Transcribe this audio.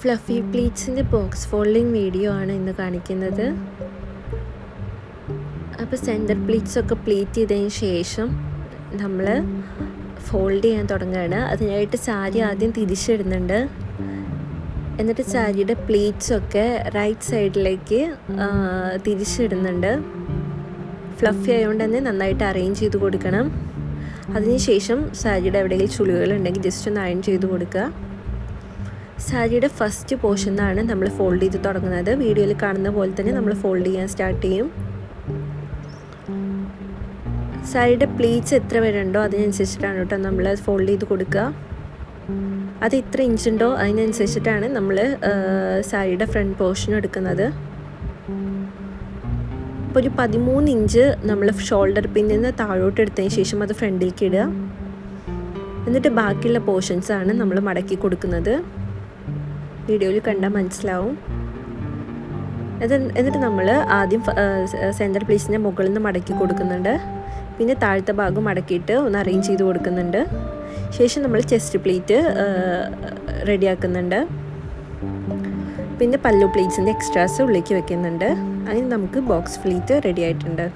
Fluffy പ്ലീറ്റ്സിൻ്റെ box folding video ആണ് ഇന്ന് കാണിക്കുന്നത്. അപ്പോൾ സെൻറ്റർ പ്ലീറ്റ്സൊക്കെ പ്ലീറ്റ് ചെയ്തതിന് ശേഷം നമ്മൾ ഫോൾഡ് ചെയ്യാൻ തുടങ്ങുകയാണ്. അതിനായിട്ട് സാരി ആദ്യം തിരിച്ചിടുന്നുണ്ട്. എന്നിട്ട് സാരിയുടെ പ്ലീറ്റ്സൊക്കെ റൈറ്റ് സൈഡിലേക്ക് തിരിച്ചിടുന്നുണ്ട്. ഫ്ലഫി ആയതുകൊണ്ട് തന്നെ നന്നായിട്ട് അറേഞ്ച് ചെയ്ത് കൊടുക്കണം. അതിനുശേഷം സാരിയുടെ എവിടെയെങ്കിലും ചുളിവുകളുണ്ടെങ്കിൽ ജസ്റ്റ് ഒന്ന് അയൺ ചെയ്ത് കൊടുക്കുക. സാരിയുടെ ഫസ്റ്റ് പോർഷനാണ് നമ്മൾ ഫോൾഡ് ചെയ്ത് തുടങ്ങുന്നത്. വീഡിയോയിൽ കാണുന്ന പോലെ തന്നെ നമ്മൾ ഫോൾഡ് ചെയ്യാൻ സ്റ്റാർട്ട് ചെയ്യും. സാരിയുടെ പ്ലീറ്റ്സ് എത്ര വരുന്നുണ്ടോ അതിനനുസരിച്ചിട്ടാണ് കേട്ടോ നമ്മൾ ഫോൾഡ് ചെയ്ത് കൊടുക്കുക. അത് എത്ര ഇഞ്ചുണ്ടോ അതിനനുസരിച്ചിട്ടാണ് നമ്മൾ സാരിയുടെ ഫ്രണ്ട് പോർഷൻ എടുക്കുന്നത്. അപ്പോൾ ഒരു 13 ഇഞ്ച് നമ്മൾ ഷോൾഡർ പിന്നിൽ നിന്ന് താഴോട്ട് എടുത്തതിന് ശേഷം അത് ഫ്രണ്ടിലേക്ക് ഇടുക. എന്നിട്ട് ബാക്കിയുള്ള പോർഷൻസാണ് നമ്മൾ മടക്കി കൊടുക്കുന്നത്. വീഡിയോയിൽ കണ്ടാൽ മനസ്സിലാവും. എന്നിട്ട് നമ്മൾ ആദ്യം സെൻറ്റർ പ്ലീറ്റ്സിൻ്റെ മുകളിൽ നിന്ന് മടക്കി കൊടുക്കുന്നുണ്ട്. പിന്നെ താഴത്തെ ഭാഗം മടക്കിയിട്ട് ഒന്ന് അറേഞ്ച് ചെയ്ത് കൊടുക്കുന്നുണ്ട്. ശേഷം നമ്മൾ ചെസ്റ്റ് പ്ലീറ്റ് റെഡിയാക്കുന്നുണ്ട്. പിന്നെ പല്ലു പ്ലീറ്റ്സിൻ്റെ എക്സ്ട്രാസ് ഉള്ളിലേക്ക് വെക്കുന്നുണ്ട്. അങ്ങനെ നമുക്ക് ബോക്സ് പ്ലീറ്റ് റെഡി ആയിട്ടുണ്ട്.